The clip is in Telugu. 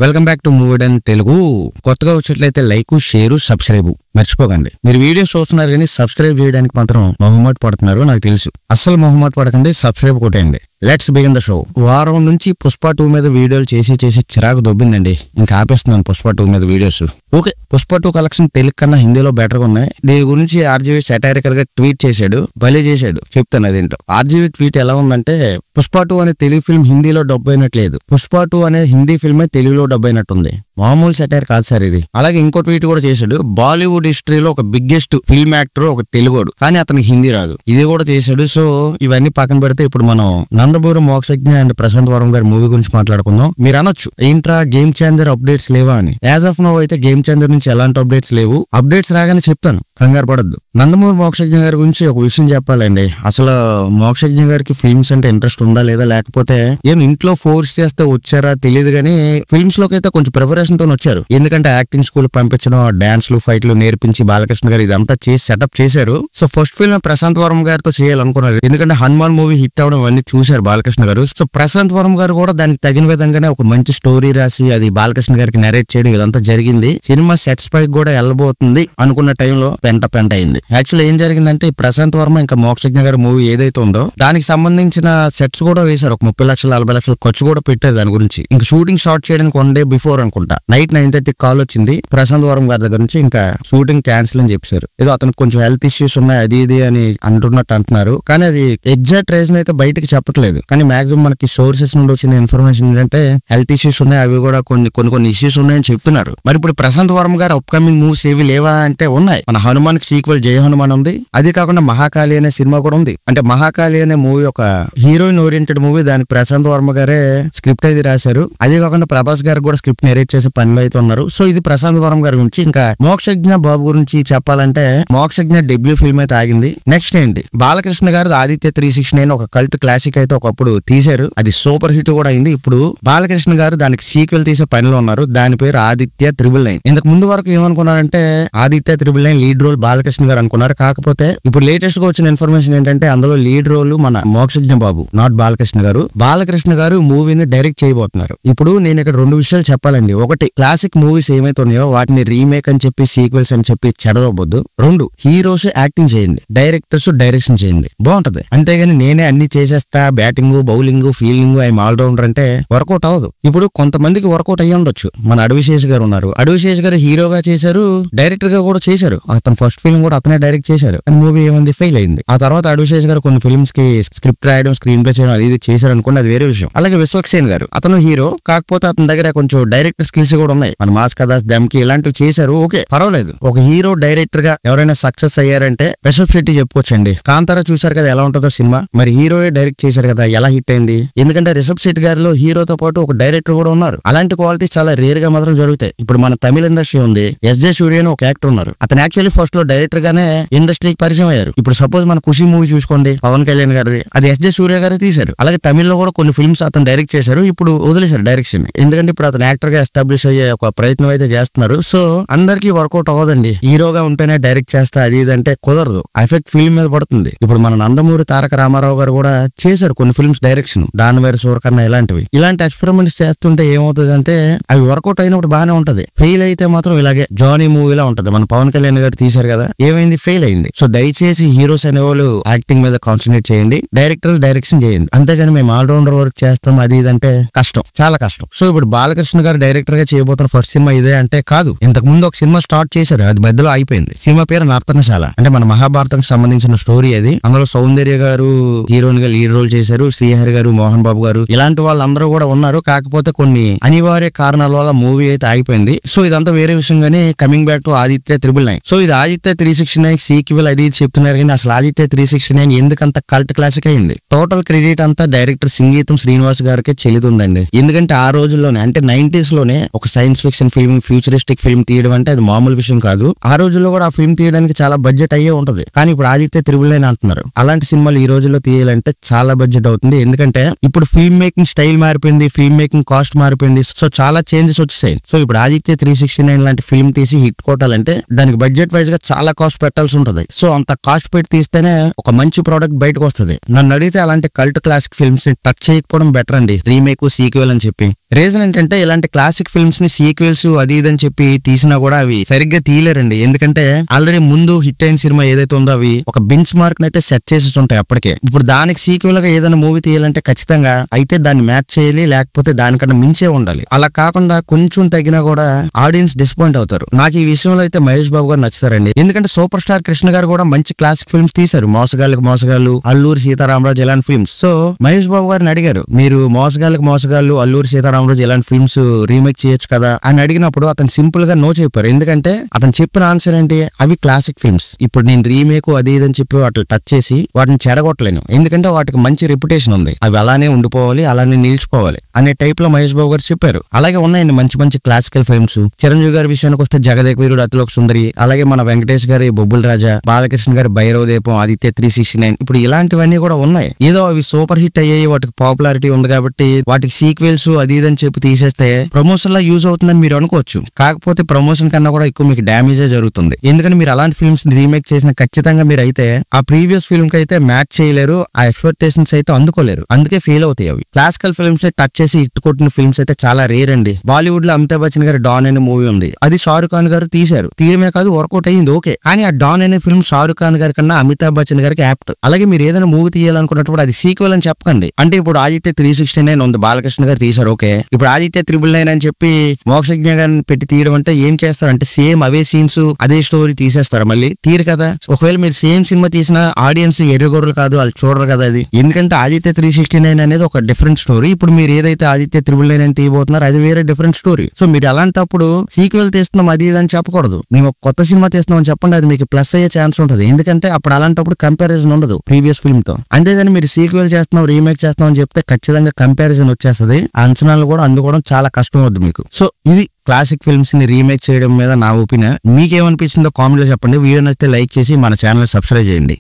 Welcome back to movie done Telugu. కొత్తగా వచ్చేట్లయితే లైక్, షేర్, సబ్స్క్రైబ్ మర్చిపోకండి. మీరు వీడియోస్ చూస్తున్నారు కానీ సబ్స్క్రైబ్ చేయడానికి మాత్రం మొహమాట పడుతున్నారు, నాకు తెలుసు. అస్సలు మొహమాట పడకండి, సబ్స్క్రైబ్ కొట్టండి. Let's begin the show. వారం నుంచి పుష్ప 2 మీద వీడియోలు చేసి చిరాకు దొబ్బిందండి. ఇంకా ఆపేస్తున్నాను పుష్ప 2 మీద videos. Okay, Pushpa 2 collection Telugu కన్నా హిందీలో బెటర్ గా ఉన్నాయి. దీని గురించి ఆర్జీవి సెటైరికల్ గా ట్వీట్ చేశాడు, భలే చేశాడు. చెప్తాను అదేంటో. ఆర్జీవి ట్వీట్ ఎలా ఉందంటే, పుష్ప 2 అనే తెలుగు ఫిల్మ్ హిందీలో డబ్ అయినట్లేదు, పుష్ప 2 అనే హిందీ ఫిల్మే తెలుగులో డబ్ అయినట్టుంది. మామూలు సెటైర్ కాదు సార్ ఇది. అలాగే ఇంకో ట్వీట్ కూడా చేశాడు, బాలీవుడ్ హిస్టరీలో ఒక బిగ్గెస్ట్ ఫిల్మ్ యాక్టర్ ఒక తెలుగోడు, కానీ అతనికి హిందీ రాదు, ఇది కూడా చేశాడు. సో ఇవన్నీ పక్కన పెడితే ఇప్పుడు మనం నందమూరి మోక్షజ్ఞ అండ్ ప్రశాంత్ వరం గారి మూవీ గురించి మాట్లాడుకుందాం. మీరు అనొచ్చు, ఏంట్రా గేమ్ చేంజర్ అప్డేట్స్ లేవా అని. యాజ్ ఆఫ్ నౌ అయితే గేమ్ చేంజర్ నుంచి ఎలాంటి అప్డేట్స్ లేవు. అప్డేట్స్ రాగానే చెప్తాను, కంగారు పడద్దు. నందమూరి మోక్షజ్ఞ గారి గురించి ఒక విషయం చెప్పాలండి. అసలు మోక్షజ్ఞ గారికి ఫిల్మ్స్ అంటే ఇంట్రెస్ట్ ఉందా లేదా, లేకపోతే ఏం ఇంట్లో ఫోర్స్ చేస్తే వచ్చారా తెలియదు, కానీ ఫిల్మ్స్ లోకి అయితే కొంచెం ప్రిపరేషన్ తో వచ్చారు. ఎందుకంటే యాక్టింగ్ స్కూల్ పంపించడం, డాన్స్లు, ఫైట్లు నేర్పించి బాలకృష్ణ గారు ఇదంతా చేసి సెటప్ చేశారు. సో ఫస్ట్ ఫిల్మ్ ప్రశాంత్ వరం గారితో చేయాలనుకున్నారు, ఎందుకంటే హనుమాన్ మూవీ హిట్ అవడం అన్ని చూశారు బాలకృష్ణ గారు. సో ప్రశాంత్ వరం గారు కూడా దానికి తగిన విధంగానే ఒక మంచి స్టోరీ రాసి అది బాలకృష్ణ గారికి నరేట్ చేయడం ఇదంతా జరిగింది. సినిమా సెట్స్ పై కూడా వెళ్ళబోతుంది అనుకున్న టైంలో పెంట అయింది. యాక్చువల్ ఏం జరిగిందంటే, ప్రశాంత్ వర్మ ఇంకా మోక్షజ్ఞ గారి మూవీ ఏదైతే ఉందో దానికి సంబంధించిన సెట్స్ కూడా వేశారు. ఒక 30 లక్షలు 40 లక్షలు ఖర్చు కూడా పెట్టారు దాని గురించి. ఇంకా షూటింగ్ స్టార్ట్ చేయడానికి 1 డే బిఫోర్ అనుకుంటా నైట్ 9:30 కాల్ వచ్చింది ప్రశాంత్ వరం గారి దగ్గర నుంచి, ఇంకా షూటింగ్ క్యాన్సిల్ అని చెప్పారు. ఏదో అతనికి కొంచెం హెల్త్ ఇష్యూస్ ఉన్నాయి అది ఇది అని అంటున్నట్టు అంటున్నారు, కానీ అది ఎగ్జాక్ట్ రీజన్ అయితే బయటకి చెప్పట్లేదు. కానీ మాక్సిమం మనకి సోర్సెస్ నుండి వచ్చిన ఇన్ఫర్మేషన్ ఏంటంటే హెల్త్ ఇష్యూస్ ఉన్నాయి, అవి కూడా కొన్ని ఇష్యూస్ ఉన్నాయని చెప్తున్నారు. మరి ఇప్పుడు ప్రశాంత్ వరం గారు అప్కమింగ్ మూవీస్ ఏవి లేవా అంటే ఉన్నాయి. మన హనుమాన్ కి సీక్వెల్ జై హనుమాన్ ఉంది, అది కాకుండా మహాకాళి అనే సినిమా కూడా ఉంది. అంటే మహాకాళి అనే మూవీ ఒక హీరోయిన్ ఓరియంటెడ్ మూవీ, దానికి ప్రశాంత్ వర్మ గారే స్క్రిప్ట్ అయితే రాశారు. అదే కాకుండా ప్రభాస్ గారు కూడా స్క్రిప్ట్ నెరేట్ చేసే పనిలో అయితే ఉన్నారు. సో ఇది ప్రశాంత్ వరం గారి గురించి. ఇంకా మోక్షజ్ఞ బాబు గురించి చెప్పాలంటే, మోక్షజ్ఞ డెబ్యూ ఫిల్మ్ అయితే ఆగింది. నెక్స్ట్ ఏంటి, బాలకృష్ణ గారు ఆదిత్య 369 ఒక కల్ట్ క్లాసిక్ అయితే ఒకప్పుడు తీశారు, అది సూపర్ హిట్ కూడా అయింది. ఇప్పుడు బాలకృష్ణ గారు దానికి సీక్వెల్ తీసే పనిలో ఉన్నారు, దాని పేరు ఆదిత్య 999. ఇంతకు ముందు వరకు ఏమనుకున్నారంటే ఆదిత్య 999 లీడ్ రోల్ బాలకృష్ణ గారు అనుకున్నారు. కాకపోతే ఇప్పుడు లేటెస్ట్ గా వచ్చిన ఇన్ఫర్మేషన్ ఏంటంటే అందులో లీడ్ రోల్ మన మోక్షజ్ఞ బాబు, నాట్ బాలకృష్ణ గారు. బాలకృష్ణ గారు మూవీని డైరెక్ట్ చేయబోతున్నారు. ఇప్పుడు నేను ఇక్కడ 2 విషయాలు చెప్పాలండి. ఒకటి, క్లాసిక్ మూవీస్ ఏమైతే ఉన్నాయో వాటిని రీమేక్ అని చెప్పి సీక్వెల్స్ అని చెప్పి చెడవద్దు. 2, హీరోస్ యాక్టింగ్ చేయండి, డైరెక్టర్స్ డైరెక్షన్ చేయండి, బాగుంటది. అంతేగాని నేనే అన్ని చేసేస్తా, batting, bowling, fielding, I'm all rounder అంటే వర్కౌట్ అవ్వదు. ఇప్పుడు కొంతమందికి వర్కౌట్ అయ్యి ఉండొచ్చు. మన అడవిశేష్ గారు ఉన్నారు, అడవిశేష్ గారు హీరోగా చేశారు, డైరెక్టర్ గా కూడా చేశారు. అతను ఫస్ట్ ఫిల్మ్ కూడా అతనే డైరెక్ట్ చేశారు, అని మూవీ ఏమంది ఫెయిల్ అయింది. ఆ తర్వాత అడవిశేష్ గారు కొన్ని ఫిల్మ్స్ కి స్క్రిప్ట్ రాయడం, స్క్రీన్ ప్లే చేయడం అది ఇది చేశారు అనుకోండి, అది వేరే విషయం. అలాగే విశ్వక్సేన్ గారు, అతను హీరో, కాకపోతే అతని దగ్గర కొంచెం డైరెక్టర్ స్కిల్స్ కూడా ఉన్నాయి. మన మాస్ కదాస్, దమ్కి ఇలాంటివి చేశారు, ఓకే పర్వాలేదు. ఒక హీరో డైరెక్టర్ గా ఎవరైనా సక్సెస్ అయ్యారంటే రిషబ్ శెట్టి చెప్పుకోవచ్చండి. కాంతారా చూసారు కదా ఎలా ఉంటుందో సినిమా, మరి హీరోయే డైరెక్ట్ చేశారు కదా, ఎలా హిట్ అయింది. ఎందుకంటే రిషబ్ శెట్టి గారిలో హీరోతో పాటు ఒక డైరెక్టర్ కూడా ఉన్నారు. అలాంటి క్వాలిటీస్ చాలా రేర్ గా మాత్రం జరుగుతాయి. ఇప్పుడు మన తమిళ ఇండస్ట్రీ ఉంది, ఎస్జే సూర్య అని ఒక యాక్టర్ ఉన్నారు. అతను యాక్చువల్లీ ఫస్ట్ లో డైరెక్టర్ గానే ఇండస్ట్రీకి పరిచయం అయ్యారు. ఇప్పుడు సపోజ్ మన ఖుషి మూవీ చూసుకోండి, పవన్ కళ్యాణ్ గారిది, అది ఎస్జే సూర్య గారే తీశారు. అలాగే తమిళ్లో కూడా కొన్ని ఫిల్మ్స్ అతను డైరెక్ట్ చేశారు, ఇప్పుడు వదిలేశారు డైరెక్షన్. ఎందుకంటే ఇప్పుడు అతను యాక్టర్ గా ఎస్టాబ్లిష్ అయ్యే ఒక ప్రయత్నం అయితే చేస్తున్నారు. సో అందరికీ వర్కౌట్ అవ్వదండి, హీరోగా ఉంటేనే డైరెక్ట్ చేస్తా అది ఇది అంటే కుదరదు, ఎఫెక్ట్ ఫిల్మ్ మీద పడుతుంది. ఇప్పుడు మన నందమూరి తారక రామారావు గారు కూడా చేశారు కొన్ని ఫిల్మ్స్ డైరెక్షన్, దానివేరు సూరకర్ణ ఇలాంటివి. ఇలాంటి ఎక్స్పెరిమెంట్స్ చేస్తుంటే ఏమవుతుంది అంటే అవి వర్కౌట్ అయినప్పుడు బాగానే ఉంటది, ఫెయిల్ అయితే మాత్రం ఇలాగే జానీ మూవీలా ఉంటది. మన పవన్ కళ్యాణ్ గారు తీశారు కదా, ఏమైంది, ఫెయిల్ అయింది. సో దయచేసి హీరోస్ అనే వాళ్ళు యాక్టింగ్ మీద కాన్సన్ట్రేట్ చేయండి, డైరెక్టర్ డైరెక్షన్ చేయండి. అంతేగాని మేము ఆల్ రౌండర్ వర్క్ చేస్తాం అది ఇదంటే కష్టం, చాలా కష్టం. సో ఇప్పుడు బాలకృష్ణ గారు డైరెక్టర్ గా చేయబోతున్న ఫస్ట్ సినిమా ఇదే అంటే కాదు. ఇంతకు ముందు ఒక సినిమా స్టార్ట్ చేశారు, అది మధ్యలో అయిపోయింది. సినిమా పేరు నర్తనశాల, అంటే మన మహాభారతం సంబంధించిన స్టోరీ అది. అందులో సౌందర్య గారు హీరోయిన్ గా లీడ్ రోల్ చేశారు, శ్రీహరి గారు, మోహన్ బాబు గారు ఇలాంటి వాళ్ళందరూ కూడా ఉన్నారు. కాకపోతే కొన్ని అనివార్య కారణాల వల్ల మూవీ అయితే ఆగిపోయింది. సో ఇదంతా వేరే విషయంగానే coming back to Aditya 999. So ఇది ఆదిత్య 369 సీక్వెల్ అది చెప్తున్నారు, కానీ అసలు ఆదిత్య 369 ఎందుకంత కల్ట్ క్లాసిక్ అయింది. టోటల్ క్రెడిట్ అంతా డైరెక్టర్ సంగీతం శ్రీనివాస్ గారికి చెల్లుతుందండి. ఎందుకంటే ఆ రోజుల్లోనే అంటే 90s లోనే ఒక science fiction film, futuristic film తీయడం అంటే అది మామూలు విషయం కాదు. ఆ రోజుల్లో కూడా ఆ ఫిల్మ్ తీయడానికి చాలా బడ్జెట్ అయ్యే ఉంటది, కానీ ఇప్పుడు ఆదిత్య 999 అంటున్నారు. అలాంటి సినిమాలు ఈ రోజుల్లో తీయాలంటే చాలా బడ్జెట్ అవుతుంది. ఎందుకంటే ఇప్పుడు ఫిల్మ్ మేకింగ్ స్టైల్ మారిపోయింది, ఫిల్మ్ మేకింగ్ కాస్ట్ మారిపోయింది. సో చాలా చేంజెస్ వచ్చేసాయి. సో ఇప్పుడు ఆదిత్య 369 లాంటి ఫిల్మ్ తీసి హిట్ కొట్టాలంటే దానికి బడ్జెట్ వైజ్ గా చాలా కాస్ట్ పెట్టాల్సి ఉంటది. సో అంత కాస్ట్ పెట్టి తీస్తేనే ఒక మంచి ప్రోడక్ట్ బయటకు వస్తుంది. నన్ను అడిగితే అలాంటి కల్ట్ క్లాసిక్ ఫిల్మ్స్ ని టచ్ చేయకపోవడం బెటర్ అండి, రీమేక్ సీక్వెల్ అని చెప్పి. రీజన్ ఏంటంటే ఇలాంటి క్లాసిక్ ఫిల్మ్స్ ని సీక్వెల్స్ అది ఇదని చెప్పి తీసినా కూడా అవి సరిగ్గా తీయలేరండి. ఎందుకంటే ఆల్రెడీ ముందు హిట్ అయిన సినిమా ఏదైతే ఉందో అవి ఒక బెంచ్ మార్క్ అయితే సెట్ చేసి ఉంటాయి అప్పటికే. ఇప్పుడు దానికి సీక్వెల్ గా ఏదైనా మూవీ తీయాలంటే ఖచ్చితంగా అయితే దాన్ని మ్యాచ్ చేయాలి, లేకపోతే దానికన్నా మించే ఉండాలి. అలా కాకుండా కొంచెం తగ్గినా కూడా ఆడియన్స్ డిసప్పాయింట్ అవుతారు. నాకు ఈ విషయంలో అయితే మహేష్ బాబు గారు నచ్చుతారండి. ఎందుకంటే సూపర్ స్టార్ కృష్ణ గారు కూడా మంచి క్లాసిక్ ఫిల్మ్స్ తీశారు. మోసగాళ్ళకి మోసగాళ్ళు, అల్లూరి సీతారామరాజు ఇలాంటి ఫిల్మ్స్. సో మహేష్ బాబు గారిని అడిగారు, మీరు మోసగాళ్ళకి మోసగాళ్ళు, అల్లూరి సీతారామరాజు ఇలాంటి ఫిల్మ్స్ రీమేక్ చేయొచ్చు కదా అని అడిగినప్పుడు అతను సింపుల్ గా నో చెప్పారు. ఎందుకంటే అతను చెప్పిన ఆన్సర్ ఏంటి, అవి క్లాసిక్ ఫిల్మ్స్, ఇప్పుడు నేను రీమేక్ అది ఇదని చెప్పి వాటిని టచ్ చేసి వాటిని చెడగొట్టలేను. ఎందుకంటే వాటికి మంచి రెప్యుటేషన్ ఉంది, అవి అలానే ఉండిపోవాలి, అలానే నిలిచిపోవాలి అనే టైప్ లో మహేష్ బాబు గారు చెప్పారు. అలాగే ఉన్నాయండి మంచి మంచి క్లాసికల్ ఫిల్మ్స్. చిరంజీవి గారి విషయానికి వస్తే జగదేక వీరుడు, అతిలోక సుందరి, అలాగే మన వెంకటేష్ గారి బొబ్బుల రాజా, బాలకృష్ణ గారి భైరవ దీపం, ఆదిత్య 369, ఇప్పుడు ఇలాంటివన్నీ కూడా ఉన్నాయి. ఏదో అవి సూపర్ హిట్ అయ్యాయి, వాటికి పాపులారిటీ ఉంది కాబట్టి వాటికి సీక్వెల్స్ అది ఇదని చెప్పి తీసేస్తే ప్రమోషన్ లా యూజ్ అవుతుందని మీరు అనుకోవచ్చు. కాకపోతే ప్రమోషన్ కన్నా కూడా ఎక్కువ మీకు డ్యామేజే జరుగుతుంది. ఎందుకంటే మీరు అలాంటి ఫిల్మ్స్ రీమేక్ చేసిన ఖచ్చితంగా మీరు అయితే ఆ ప్రీవియస్ ఫిల్మ్ కి అయితే మ్యాచ్ చేయలేరు, ఆ ఎక్స్పెక్టేషన్స్ అయితే అందుకోలేరు, అందుకే ఫెయిల్ అవుతాయి అవి. క్లాసికల్ ఫిల్మ్స్ టచ్ చేసి హిట్ కొట్టిన ఫిల్మ్స్ అయితే చాలా రేర్ అండి. బాలీవుడ్ లో అమితాబ్ బచ్చన్ గారి డాన్ అనే మూవీ ఉంది, అది షారుఖ్ ఖాన్ గారు తీశారు. తీయడమే కాదు వర్కౌట్ అయ్యింది, ఓకే. కానీ ఆ డాన్ అనే ఫిల్మ్ షారుఖ్ ఖాన్ గారి కన్నా అమితాబ్ బచ్చన్ గారికి యాప్ట్. అలాగే మీరు ఏదైనా మూవీ తీయాలనుకున్నప్పుడు అది సీక్వెల్ అని చెప్పకండి. అంటే ఇప్పుడు ఆదిత్య 369 ఉంది, బాలకృష్ణ గారు తీశారు, ఓకే. ఇప్పుడు ఆదిత్య 999 అని చెప్పి మోక్షజ్ఞ గారిని పెట్టి తీయడం అంటే ఏం చేస్తారంటే సేమ్ అవే సీన్స్ అదే స్టోరీ తీసేస్తారు, మళ్ళీ తీరు కదా. ఒకవేళ మీరు సేమ్ సినిమా తీసిన ఆడియన్స్ ఎర్రగొర్రెలు కాదు, వాళ్ళు చూడరు కదా అది. ఎందుకంటే ఆదిత్య 369 అనేది ఒక డిఫరెంట్ స్టోరీ. ఇప్పుడు మీరు ఏదైతే ఆదిత్య 999 అని తీయబోతున్నారో అది వేరే డిఫరెంట్ స్టోరీ. సో మీరు అలాంటప్పుడు సీక్వెల్ తీస్తున్నాం అది ఇది అని చెప్పకూడదు. మేము కొత్త సినిమా తీస్తున్నాం అని చెప్పండి, అది మీకు ప్లస్ అయ్యే ఛాన్స్ ఉంటుంది. ఎందుకంటే అప్పుడు అలాంటప్పుడు కంపారిజన్ ఉండదు ప్రీవియస్ ఫిల్మ్ తో. అంతేగాని మీరు సీక్వెల్ చేస్తున్నాం రీమేక్ చేస్తున్నాం అని చెప్తే ఖచ్చితంగా కంపారిజన్ వచ్చేస్తుంది, అంచనాలు కూడా అందుకోవడం చాలా కష్టం అవుతుంది మీకు. సో ఇది క్లాసిక్ ఫిల్మ్స్ ని రీమేక్ చేయడం మీద నా ఒపీనియన్. మీకేమనిపించిందో కామెంట్ లో చెప్పండి. వీడియో నచ్చితే లైక్ చేసి మన ఛానల్ సబ్స్క్రైబ్ చేయండి.